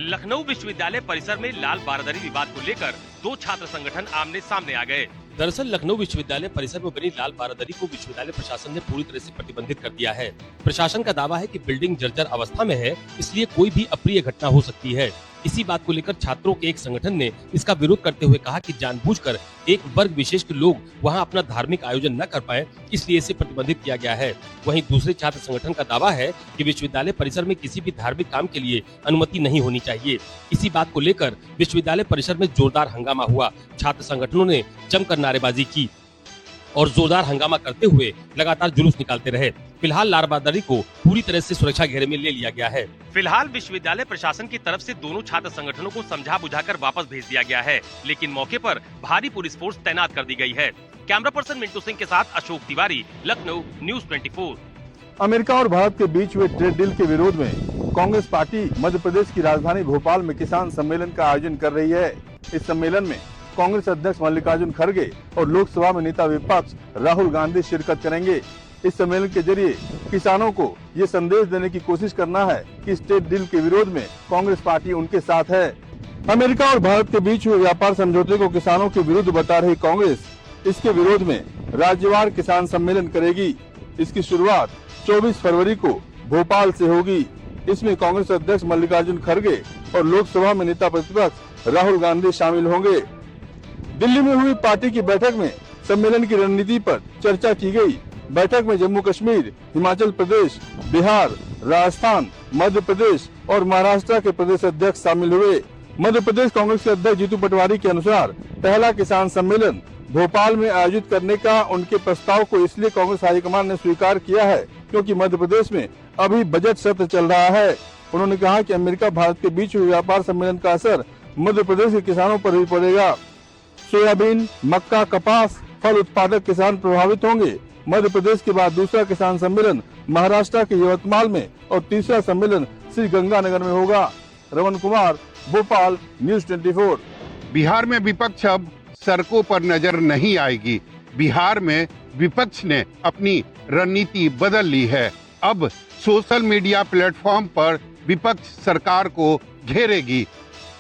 लखनऊ विश्वविद्यालय परिसर में लाल बारादरी विवाद को लेकर दो छात्र संगठन आमने सामने आ गए। दरअसल लखनऊ विश्वविद्यालय परिसर में बनी लाल बारादरी को विश्वविद्यालय प्रशासन ने पूरी तरह से प्रतिबंधित कर दिया है। प्रशासन का दावा है कि बिल्डिंग जर्जर अवस्था में है, इसलिए कोई भी अप्रिय घटना हो सकती है। इसी बात को लेकर छात्रों के एक संगठन ने इसका विरोध करते हुए कहा कि जानबूझकर एक वर्ग विशेष के लोग वहां अपना धार्मिक आयोजन न कर पाए, इसलिए इसे प्रतिबंधित किया गया है। वहीं दूसरे छात्र संगठन का दावा है कि विश्वविद्यालय परिसर में किसी भी धार्मिक काम के लिए अनुमति नहीं होनी चाहिए। इसी बात को लेकर विश्वविद्यालय परिसर में जोरदार हंगामा हुआ। छात्र संगठनों ने जमकर नारेबाजी की और जोरदार हंगामा करते हुए लगातार जुलूस निकालते रहे। फिलहाल लाल बारादरी को पूरी तरह से सुरक्षा घेरे में ले लिया गया है। फिलहाल विश्वविद्यालय प्रशासन की तरफ से दोनों छात्र संगठनों को समझा बुझाकर वापस भेज दिया गया है, लेकिन मौके पर भारी पुलिस फोर्स तैनात कर दी गई है। कैमरा पर्सन मिंटू सिंह के साथ अशोक तिवारी, लखनऊ, न्यूज़ 24। अमेरिका और भारत के बीच हुए ट्रेड डील के विरोध में कांग्रेस पार्टी मध्य प्रदेश की राजधानी भोपाल में किसान सम्मेलन का आयोजन कर रही है। इस सम्मेलन में कांग्रेस अध्यक्ष मल्लिकार्जुन खड़गे और लोकसभा में नेता विपक्ष राहुल गांधी शिरकत करेंगे। इस सम्मेलन के जरिए किसानों को ये संदेश देने की कोशिश करना है कि इस ट्रेड डील के विरोध में कांग्रेस पार्टी उनके साथ है। अमेरिका और भारत के बीच हुए व्यापार समझौते को किसानों के विरुद्ध बता रही कांग्रेस इसके विरोध में राज्यवार किसान सम्मेलन करेगी। इसकी शुरुआत 24 फरवरी को भोपाल से होगी। इसमें कांग्रेस अध्यक्ष मल्लिकार्जुन खड़गे और लोकसभा में नेता प्रतिपक्ष राहुल गांधी शामिल होंगे। दिल्ली में हुई पार्टी की बैठक में सम्मेलन की रणनीति पर चर्चा की गई। बैठक में जम्मू कश्मीर, हिमाचल प्रदेश, बिहार, राजस्थान, मध्य प्रदेश और महाराष्ट्र के प्रदेश अध्यक्ष शामिल हुए। मध्य प्रदेश कांग्रेस के अध्यक्ष जीतू पटवारी के अनुसार पहला किसान सम्मेलन भोपाल में आयोजित करने का उनके प्रस्ताव को इसलिए कांग्रेस हाईकमान ने स्वीकार किया है क्योंकि मध्य प्रदेश में अभी बजट सत्र चल रहा है। उन्होंने कहा कि अमेरिका भारत के बीच हुए व्यापार सम्मेलन का असर मध्य प्रदेश के किसानों पर भी पड़ेगा। सोयाबीन, मक्का, कपास, फल उत्पादक किसान प्रभावित होंगे। मध्य प्रदेश के बाद दूसरा किसान सम्मेलन महाराष्ट्र के यवतमाल में और तीसरा सम्मेलन श्री गंगानगर में होगा। रमन कुमार, भोपाल, न्यूज़ 24। बिहार में विपक्ष अब सड़कों पर नजर नहीं आएगी। बिहार में विपक्ष ने अपनी रणनीति बदल ली है। अब सोशल मीडिया प्लेटफॉर्म पर विपक्ष सरकार को घेरेगी।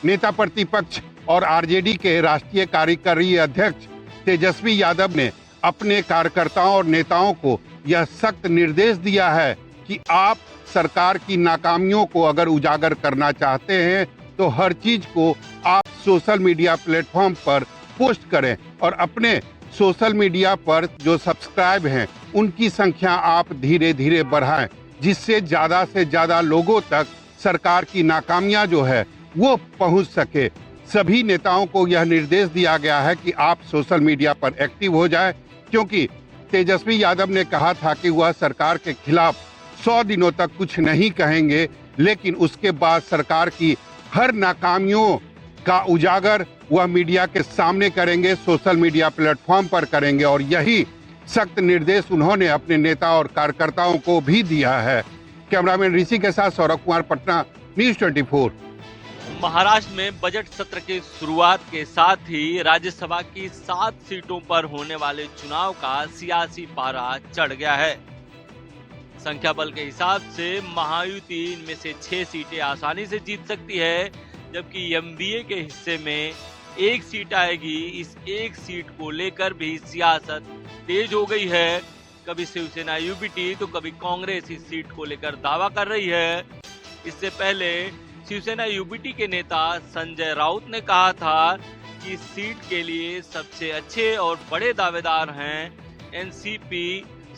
नेता प्रतिपक्ष और आरजेडी के राष्ट्रीय कार्यकारी अध्यक्ष तेजस्वी यादव ने अपने कार्यकर्ताओं और नेताओं को यह सख्त निर्देश दिया है कि आप सरकार की नाकामियों को अगर उजागर करना चाहते हैं तो हर चीज को आप सोशल मीडिया प्लेटफॉर्म पर पोस्ट करें और अपने सोशल मीडिया पर जो सब्सक्राइब हैं उनकी संख्या आप धीरे धीरे बढ़ाएं, जिससे ज्यादा से ज्यादा लोगों तक सरकार की नाकामियां जो है वो पहुंच सके। सभी नेताओं को यह निर्देश दिया गया है कि आप सोशल मीडिया पर एक्टिव हो जाएं, क्योंकि तेजस्वी यादव ने कहा था कि वह सरकार के खिलाफ 100 दिनों तक कुछ नहीं कहेंगे, लेकिन उसके बाद सरकार की हर नाकामियों का उजागर वह मीडिया के सामने करेंगे, सोशल मीडिया प्लेटफॉर्म पर करेंगे और यही सख्त निर्देश उन्होंने अपने नेता और कार्यकर्ताओं को भी दिया है। कैमरामैन ऋषि के साथ सौरभ कुमार, पटना, न्यूज़ 24। महाराष्ट्र में बजट सत्र की शुरुआत के साथ ही राज्यसभा की 7 सीटों पर होने वाले चुनाव का सियासी पारा चढ़ गया है। संख्या बल के हिसाब से महायुति इनमें से 6 सीटें आसानी से जीत सकती है, जबकि एमडीए के हिस्से में 1 सीट आएगी। इस 1 सीट को लेकर भी सियासत तेज हो गई है। कभी शिवसेना यूबीटी तो कभी कांग्रेस इस सीट को लेकर दावा कर रही है। इससे पहले शिवसेना यूबीटी के नेता संजय राउत ने कहा था कि इस सीट के लिए सबसे अच्छे और बड़े दावेदार हैं एनसीपी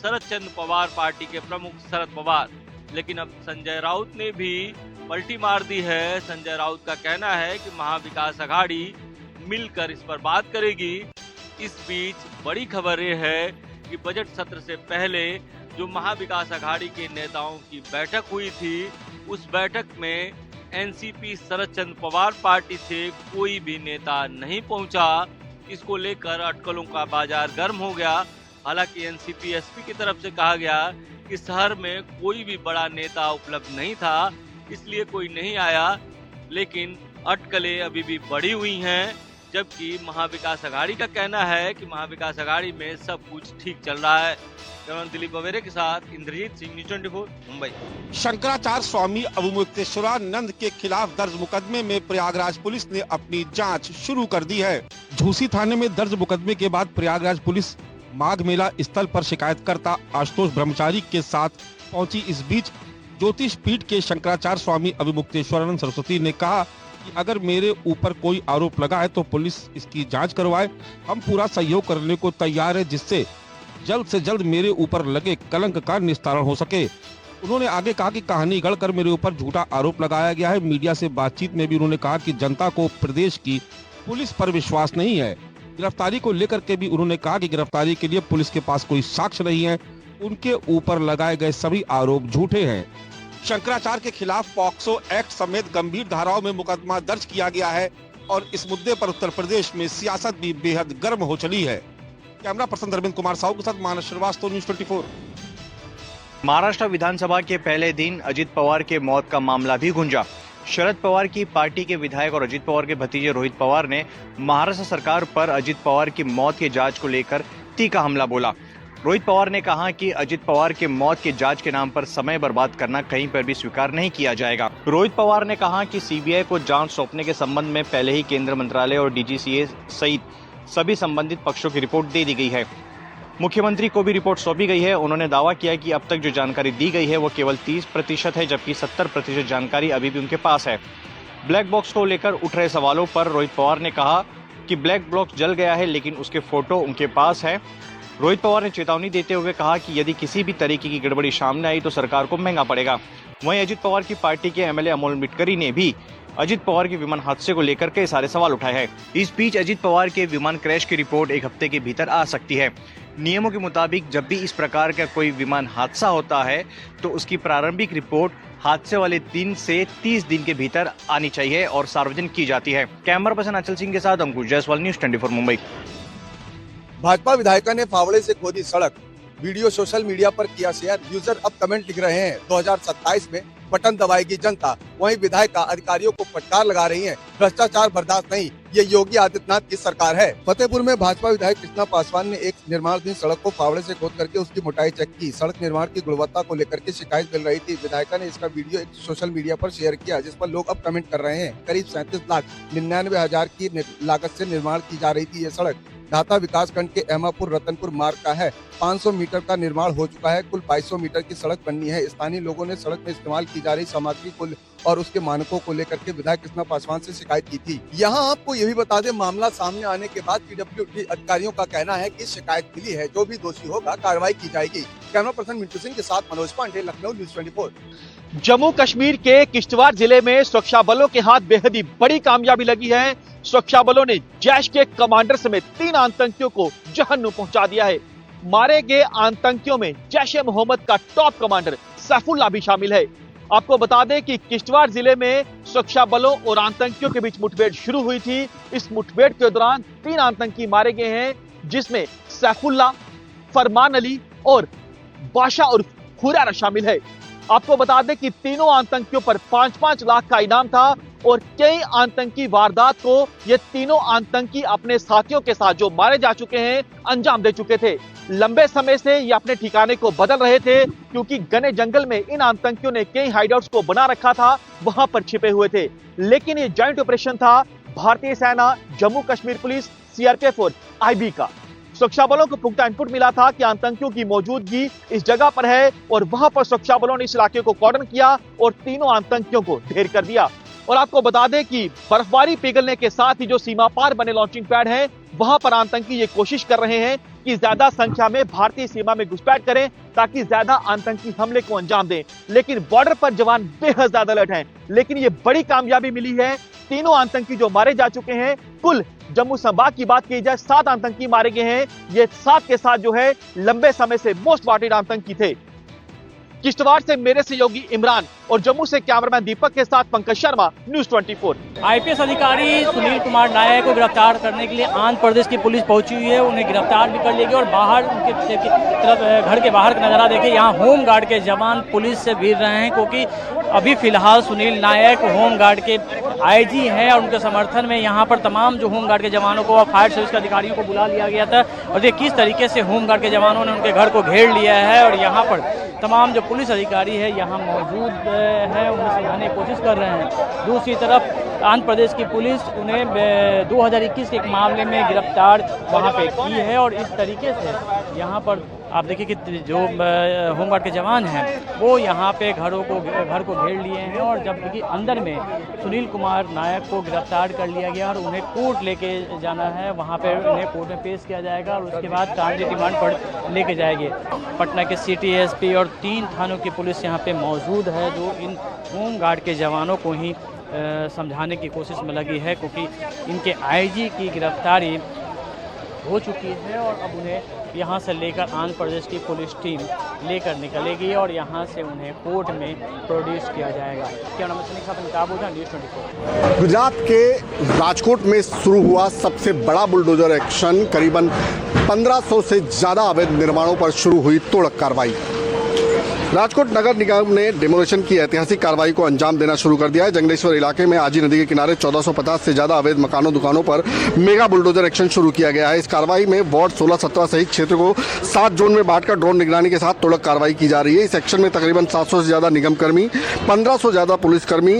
शरद चंद्र पवार पार्टी के प्रमुख शरद पवार। लेकिन अब संजय राउत ने भी पलटी मार दी है। संजय राउत का कहना है कि महाविकास आघाड़ी मिलकर इस पर बात करेगी। इस बीच बड़ी खबर यह है कि बजट सत्र से पहले जो महाविकास आघाड़ी के नेताओं की बैठक हुई थी, उस बैठक में एनसीपी शरद चंद्र पवार पार्टी से कोई भी नेता नहीं पहुंचा। इसको लेकर अटकलों का बाजार गर्म हो गया। हालांकि एनसीपी एसपी की तरफ से कहा गया कि शहर में कोई भी बड़ा नेता उपलब्ध नहीं था, इसलिए कोई नहीं आया। लेकिन अटकलें अभी भी बढ़ी हुई हैं। जबकि महाविकास अघाड़ी का कहना है कि महाविकास अघाड़ी में सब कुछ ठीक चल रहा है। दिलीप बवेरे के साथ इंद्रजीत सिंह, न्यूज़ 24 मुंबई। शंकराचार्य स्वामी अवमुक्तेश्वरानंद के खिलाफ दर्ज मुकदमे में प्रयागराज पुलिस ने अपनी जांच शुरू कर दी है। झूसी थाने में दर्ज मुकदमे के बाद प्रयागराज पुलिस माघ मेला स्थल पर शिकायतकर्ता आशुतोष ब्रह्मचारी के साथ पहुंची। इस बीच ज्योतिष पीठ के शंकराचार्य स्वामी अवमुक्तेश्वरानंद सरस्वती ने कहा कि अगर मेरे ऊपर कोई आरोप लगा है तो पुलिस इसकी जांच करवाए। हम पूरा सहयोग करने को तैयार है, जिससे जल्द से जल्द मेरे ऊपर लगे कलंक का निस्तारण हो सके। उन्होंने आगे कहा कि कहानी गढ़कर मेरे ऊपर झूठा आरोप लगाया गया है। मीडिया से बातचीत में भी उन्होंने कहा कि जनता को प्रदेश की पुलिस पर विश्वास नहीं है। गिरफ्तारी को लेकर के भी उन्होंने कहा कि गिरफ्तारी के लिए पुलिस के पास कोई साक्ष्य नहीं है, उनके ऊपर लगाए गए सभी आरोप झूठे हैं। शंकराचार्य के खिलाफ पॉक्सो एक्ट समेत गंभीर धाराओं में मुकदमा दर्ज किया गया है और इस मुद्दे पर उत्तर प्रदेश में सियासत भी बेहद गर्म हो चली है। कैमरा पर्सन धर्मेंद्र कुमार साहू के साथ मानस श्रीवास्तव, न्यूज़ 24। महाराष्ट्र विधानसभा के पहले दिन अजित पवार के मौत का मामला भी गूंजा। शरद पवार की पार्टी के विधायक और अजित पवार के भतीजे रोहित पवार ने महाराष्ट्र सरकार पर अजित पवार की मौत की जांच को लेकर तीखा हमला बोला। रोहित पवार ने कहा कि अजित पवार के मौत की जांच के नाम पर समय बर्बाद करना कहीं पर भी स्वीकार नहीं किया जाएगा। रोहित पवार ने कहा कि सीबीआई को जांच सौंपने के संबंध में पहले ही केंद्र मंत्रालय और डीजीसीए सहित सभी संबंधित पक्षों की रिपोर्ट दे दी गई है। मुख्यमंत्री को भी रिपोर्ट सौंपी गई है। उन्होंने दावा किया कि अब तक जो जानकारी दी गई है वो केवल 30% है, जबकि 70% जानकारी अभी भी उनके पास है। ब्लैक बॉक्स को लेकर उठ रहे सवालों पर रोहित पवार ने कहा कि ब्लैक बॉक्स जल गया है, लेकिन उसके फोटो उनके पास है। रोहित पवार ने चेतावनी देते हुए कहा कि यदि किसी भी तरीके की गड़बड़ी सामने आई तो सरकार को महंगा पड़ेगा। वहीं अजित पवार की पार्टी के एमएलए अमोल मिटकरी ने भी अजित पवार के विमान हादसे को लेकर कई सारे सवाल उठाए हैं। इस बीच अजित पवार के विमान क्रैश की रिपोर्ट 1 हफ्ते के भीतर आ सकती है। नियमों के मुताबिक जब भी इस प्रकार का कोई विमान हादसा होता है तो उसकी प्रारंभिक रिपोर्ट हादसे वाले दिन से 30 दिन के भीतर आनी चाहिए और सार्वजनिक की जाती है। कैमरा पर्सन अचल सिंह के साथ अंकुश जायसवाल, न्यूज़ 24 मुंबई। भाजपा विधायिका ने फावड़े से खोदी सड़क, वीडियो सोशल मीडिया पर किया शेयर। यूजर अब कमेंट लिख रहे हैं 2027 में बटन दबाएगी जनता। वहीं विधायिका अधिकारियों को फटकार लगा रही हैं, भ्रष्टाचार बर्दाश्त नहीं, ये योगी आदित्यनाथ की सरकार है। फतेहपुर में भाजपा विधायक कृष्णा पासवान ने एक निर्माणाधीन सड़क को फावड़े से खोद करके उसकी मोटाई चेक की। सड़क निर्माण की गुणवत्ता को लेकर के शिकायत मिल रही थी। विधायिका ने इसका वीडियो एक सोशल मीडिया पर शेयर किया, जिस पर लोग अब कमेंट कर रहे हैं। करीब 37,99,000 की लागत से निर्माण की जा रही थी ये सड़क। ढाता विकास खंड के अहमापुर रतनपुर मार्ग का है। 500 मीटर का निर्माण हो चुका है। कुल 2200 मीटर की सड़क बननी है। स्थानीय लोगों ने सड़क में इस्तेमाल की जा रही सामग्री को और उसके मानकों को लेकर के विधायक कृष्णा पासवान से शिकायत की थी। यहाँ आपको ये भी बता दें, मामला सामने आने के बाद पीडब्ल्यूडी अधिकारियों का कहना है कि शिकायत मिली है, जो भी दोषी होगा कार्रवाई की जाएगी। कैमरा पर्सन मिंटू सिंह के साथ मनोज पांडे, लखनऊ, न्यूज़ 24। जम्मू कश्मीर के किश्तवाड़ जिले में सुरक्षा बलों के हाथ बेहद ही बड़ी कामयाबी लगी है। सुरक्षा बलों ने जैश के कमांडर समेत 3 आतंकियों को जहन्नुम पहुंचा दिया है। मारे गए आतंकियों में जैश-ए-मोहम्मद का टॉप कमांडर सैफुल्लाह भी शामिल है। आपको बता दें कि किश्तवाड़ जिले में सुरक्षा बलों और आतंकियों के बीच मुठभेड़ शुरू हुई थी। इस मुठभेड़ के दौरान 3 आतंकी मारे गए हैं, जिसमें सैफुल्लाह, फरमान अली और बादशाह उर्फ हुरैरा शामिल है। आपको बता दें कि तीनों आतंकियों पर 5-5 लाख का इनाम था और कई आतंकी वारदात को ये तीनों आतंकी अपने साथियों के साथ जो मारे जा चुके हैं अंजाम दे चुके थे। लंबे समय से ये अपने ठिकाने को बदल रहे थे, क्योंकि घने जंगल में इन आतंकियों ने कई हाइडआउट्स को बना रखा था, वहां पर छिपे हुए थे। लेकिन ये जॉइंट ऑपरेशन था भारतीय सेना, जम्मू कश्मीर पुलिस, सीआरपीएफ और आईबी का। सुरक्षा बलों को पुख्ता इनपुट मिला था कि आतंकियों की मौजूदगी इस जगह पर है और वहां पर सुरक्षा बलों ने इस इलाके को कॉर्डन किया और तीनों आतंकियों को ढेर कर दिया। और आपको बता दें कि बर्फबारी पिघलने के साथ ही जो सीमा पार बने लॉन्चिंग पैड हैं, वहां पर आतंकी ये कोशिश कर रहे हैं कि ज्यादा संख्या में भारतीय सीमा में घुसपैठ करें ताकि ज्यादा आतंकी हमले को अंजाम दें। लेकिन बॉर्डर पर जवान बेहद ज्यादा अलर्ट हैं। लेकिन ये बड़ी कामयाबी मिली है। तीनों आतंकी जो मारे जा चुके हैं, कुल जम्मू संभाग की बात की जाए 7 आतंकी मारे गए हैं। ये 7 के साथ जो है लंबे समय से मोस्ट वांटेड आतंकी थे। किश्तवाड़ से मेरे सहयोगी इमरान और जम्मू से कैमरामैन दीपक के साथ पंकज शर्मा, न्यूज़ 24। आईपीएस अधिकारी सुनील कुमार नायक को गिरफ्तार करने के लिए आंध्र प्रदेश की पुलिस पहुंची हुई है। उन्हें गिरफ्तार भी कर लेगी और बाहर उनके तरफ घर के बाहर का नजारा देखिए, यहाँ होम गार्ड के जवान पुलिस से भिड़ रहे हैं, क्योंकि अभी फिलहाल सुनील नायक होम गार्ड के आईजी हैं और उनके समर्थन में यहाँ पर तमाम जो होमगार्ड के जवानों को और फायर सर्विस के अधिकारियों को बुला लिया गया था। और देखिए किस तरीके से होमगार्ड के जवानों ने उनके घर को घेर लिया है और यहाँ पर तमाम जो पुलिस अधिकारी है यहाँ मौजूद है, उन्हें समझाने की कोशिश कर रहे हैं। दूसरी तरफ आंध्र प्रदेश की पुलिस उन्हें 2021 के एक मामले में गिरफ्तार वहाँ पे की है और इस तरीके से यहाँ पर आप देखिए कि जो होमगार्ड के जवान हैं वो यहाँ पे घर को घेर लिए हैं और जब देखिए अंदर में सुनील कुमार नायक को गिरफ्तार कर लिया गया और उन्हें कोर्ट लेके जाना है, वहाँ पे उन्हें कोर्ट में पेश किया जाएगा और उसके बाद कानूनी रिमांड पर लेके जाएंगे। पटना के सिटी एसपी और 3 थानों की पुलिस यहाँ पे मौजूद है जो इन होमगार्ड के जवानों को ही समझाने की कोशिश में लगी है, क्योंकि इनके आईजी की गिरफ्तारी हो चुकी है और अब उन्हें यहाँ से लेकर आंध्र प्रदेश की पुलिस टीम लेकर निकलेगी और यहाँ से उन्हें कोर्ट में प्रोड्यूस किया जाएगा। क्या नाम है? न्यूज़ 24। गुजरात के राजकोट में शुरू हुआ सबसे बड़ा बुलडोजर एक्शन। करीबन 1500 से ज़्यादा अवैध निर्माणों पर शुरू हुई तोड़क कार्रवाई। राजकोट नगर निगम ने डेमोलिशन की ऐतिहासिक कार्रवाई को अंजाम देना शुरू कर दिया है। जंगलेश्वर इलाके में आजी नदी के किनारे 1450 से ज्यादा अवैध मकानों दुकानों पर मेगा बुलडोजर एक्शन शुरू किया गया है। इस कार्रवाई में वार्ड 16-17 सहित क्षेत्र को 7 जोन में बांटकर ड्रोन निगरानी के साथ तोड़क कार्रवाई की जा रही है। इस एक्शन में तकरीबन 700 से ज्यादा निगम कर्मी, 1500 से ज्यादा पुलिसकर्मी,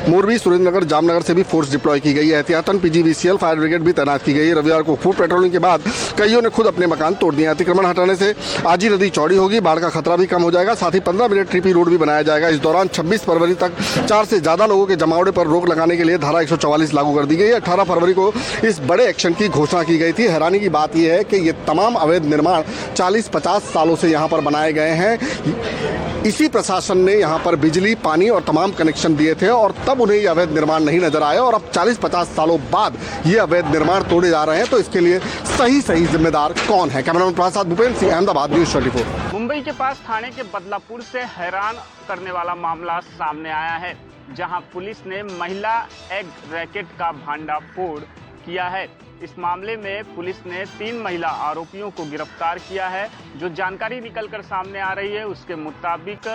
मोरबी, सुरेंद्रनगर, जामनगर से भी फोर्स डिप्लॉय की गई है। एहतियातन PGVCL फायर ब्रिगेड भी तैनात की गई है। रविवार को फुट पेट्रोलिंग के बाद कईयों ने खुद अपने मकान तोड़ दिए। अतिक्रमण हटाने से आजी नदी चौड़ी होगी, बाढ़ का खतरा भी कम हो जाएगा। साथ ही 15 मिनट ट्रिपी रोड भी बनाया जाएगा। इस दौरान 26 फरवरी तक 4 से ज्यादा लोगों के जमावड़े पर रोक लगाने के लिए धारा 144 लागू कर दी गई है। 18 फरवरी को इस बड़े एक्शन की घोषणा की गई थी। हैरानी की बात यह है कि ये तमाम अवैध निर्माण 40-50 सालों से यहाँ पर बनाए गए हैं। इसी प्रशासन ने यहाँ पर बिजली, पानी और तमाम कनेक्शन दिए थे और तब उन्हें ये अवैध निर्माण नहीं नजर आए और अब 40-50 सालों बाद ये अवैध निर्माण तोड़े जा रहे हैं। तो इसके लिए सही जिम्मेदार कौन है? कैमरामैन प्रसाद भूपेंद्र सिंह, अहमदाबाद, न्यूज़ 24। मुंबई के पास थाने के बदलापुर से हैरान करने वाला मामला सामने आया है, जहां पुलिस ने महिला एग रैकेट का भांडाफोड़ किया है। इस मामले में पुलिस ने 3 महिला आरोपियों को गिरफ्तार किया है। जो जानकारी निकलकर सामने आ रही है उसके मुताबिक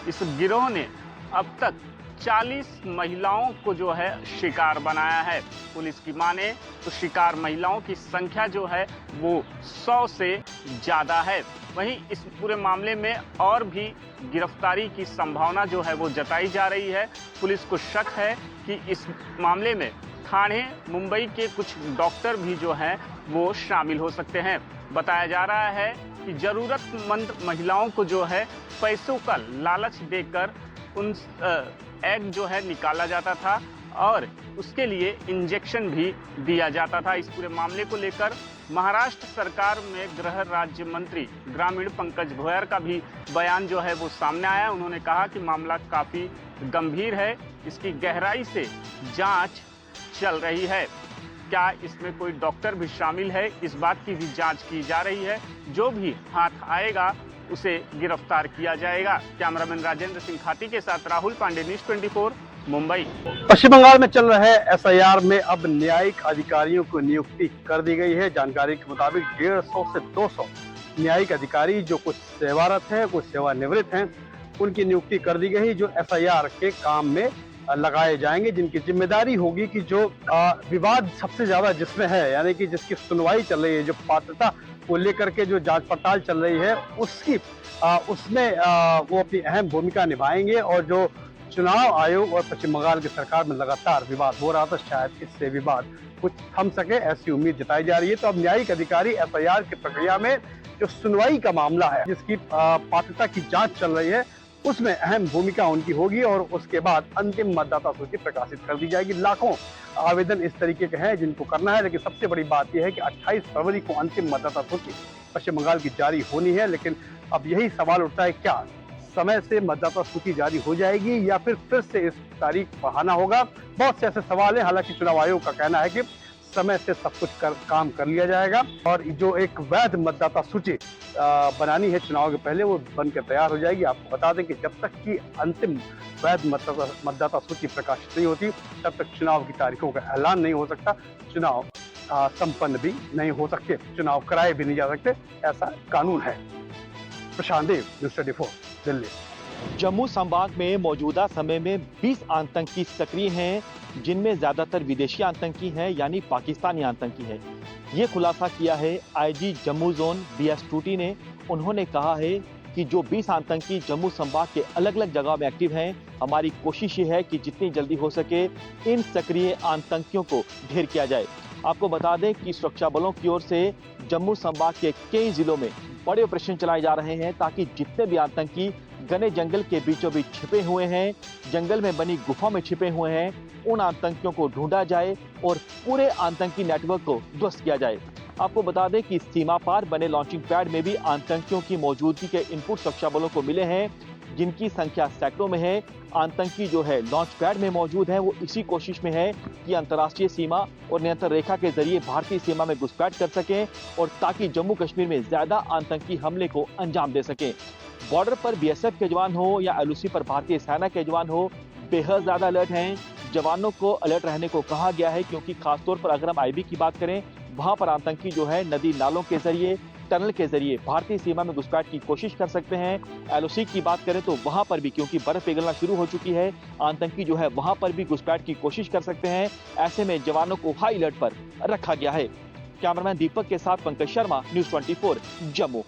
इस गिरोह ने अब तक 40 महिलाओं को जो है शिकार बनाया है। पुलिस की माने तो शिकार महिलाओं की संख्या जो है वो 100 से ज़्यादा है। वहीं इस पूरे मामले में और भी गिरफ्तारी की संभावना जो है वो जताई जा रही है। पुलिस को शक है कि इस मामले में थाने मुंबई के कुछ डॉक्टर भी जो हैं वो शामिल हो सकते हैं। बताया जा रहा है कि ज़रूरतमंद महिलाओं को जो है पैसों का लालच देकर उन एग जो है निकाला जाता था और उसके लिए इंजेक्शन भी दिया जाता था। इस पूरे मामले को लेकर महाराष्ट्र सरकार में गृह राज्य मंत्री ग्रामीण पंकज भोयर का भी बयान जो है वो सामने आया। उन्होंने कहा कि मामला काफ़ी गंभीर है, इसकी गहराई से जांच चल रही है। क्या इसमें कोई डॉक्टर भी शामिल है, इस बात की भी जांच की जा रही है। जो भी हाथ आएगा उसे गिरफ्तार किया जाएगा। कैमरामैन राजेंद्र सिंह खाती के साथ राहुल पांडे, न्यूज़ 24, मुंबई। पश्चिम बंगाल में चल रहे SIR में अब न्यायिक अधिकारियों को नियुक्ति कर दी गई है। जानकारी के मुताबिक 150 से 200 न्यायिक अधिकारी जो कुछ सेवारत हैं, कुछ सेवानिवृत्त हैं, उनकी नियुक्ति कर दी गई जो SIR के काम में लगाए जाएंगे, जिनकी जिम्मेदारी होगी कि जो विवाद सबसे ज्यादा जिसमें है, यानी कि जिसकी सुनवाई चल रही है, जो पात्रता को लेकर के जो जांच पड़ताल चल रही है, उसकी उसमें वो अपनी अहम भूमिका निभाएंगे। और जो चुनाव आयोग और पश्चिम बंगाल की सरकार में लगातार विवाद हो रहा था, शायद इससे विवाद कुछ थम सके, ऐसी उम्मीद जताई जा रही है। तो अब न्यायिक अधिकारी SIR की प्रक्रिया में जो सुनवाई का मामला है, जिसकी पात्रता की जांच चल रही है, उसमें अहम भूमिका उनकी होगी और उसके बाद अंतिम मतदाता सूची प्रकाशित कर दी जाएगी। लाखों आवेदन इस तरीके के हैं जिनको करना है, लेकिन सबसे बड़ी बात यह है कि 28 फरवरी को अंतिम मतदाता सूची पश्चिम बंगाल की जारी होनी है। लेकिन अब यही सवाल उठता है, क्या समय से मतदाता सूची जारी हो जाएगी या फिर से इस तारीख बढ़ाना होगा? बहुत से ऐसे सवाल हैं। हालांकि चुनाव आयोग का कहना है कि समय से सब कुछ काम कर लिया जाएगा और जो एक वैध मतदाता सूची बनानी है चुनाव के पहले, वो बनकर तैयार हो जाएगी। आपको बता दें कि जब तक की अंतिम वैध मतदाता सूची प्रकाशित नहीं होती, तब तक चुनाव की तारीखों का ऐलान नहीं हो सकता, चुनाव संपन्न भी नहीं हो सकते, चुनाव कराए भी नहीं जा सकते, ऐसा कानून है। प्रशांत देव, न्यूज़ 24, दिल्ली। जम्मू संभाग में मौजूदा समय में 20 आतंकी सक्रिय हैं, जिनमें ज्यादातर विदेशी आतंकी हैं, यानी पाकिस्तानी आतंकी हैं। ये खुलासा किया है आईजी जम्मू जोन BS टूटी ने। उन्होंने कहा है कि जो 20 आतंकी जम्मू संभाग के अलग अलग जगह में एक्टिव हैं, हमारी कोशिश ये है कि जितनी जल्दी हो सके इन सक्रिय आतंकियों को ढेर किया जाए। आपको बता दें कि सुरक्षा बलों की ओर से जम्मू संभाग के कई जिलों में बड़े ऑपरेशन चलाए जा रहे हैं, ताकि जितने भी आतंकी घने जंगल के बीचों बीच छिपे हुए हैं, जंगल में बनी गुफा में छिपे हुए हैं, उन आतंकियों को ढूंढा जाए और पूरे आतंकी नेटवर्क को ध्वस्त किया जाए। आपको बता दें कि सीमा पार बने लॉन्चिंग पैड में भी आतंकियों की मौजूदगी के इनपुट सुरक्षा बलों को मिले हैं, जिनकी संख्या सैकड़ों में है। आतंकी जो है लॉन्च पैड में मौजूद है, वो इसी कोशिश में है कि अंतर्राष्ट्रीय सीमा और नियंत्रण रेखा के जरिए भारतीय सीमा में घुसपैठ कर सकें और ताकि जम्मू कश्मीर में ज्यादा आतंकी हमले को अंजाम दे सकें। बॉर्डर पर BSF के जवान हो या LOC पर भारतीय सेना के जवान हो, बेहद ज्यादा अलर्ट हैं। जवानों को अलर्ट रहने को कहा गया है, क्योंकि खासतौर पर अगर हम IB की बात करें, वहां पर आतंकी जो है नदी नालों के जरिए, टनल के जरिए भारतीय सीमा में घुसपैठ की कोशिश कर सकते हैं। LOC की बात करें तो वहां पर भी, क्योंकि बर्फ पिघलना शुरू हो चुकी है, आतंकी जो है वहां पर भी घुसपैठ की कोशिश कर सकते हैं। ऐसे में जवानों को हाई अलर्ट पर रखा गया है। कैमरामैन दीपक के साथ पंकज शर्मा, News 24 जम्मू।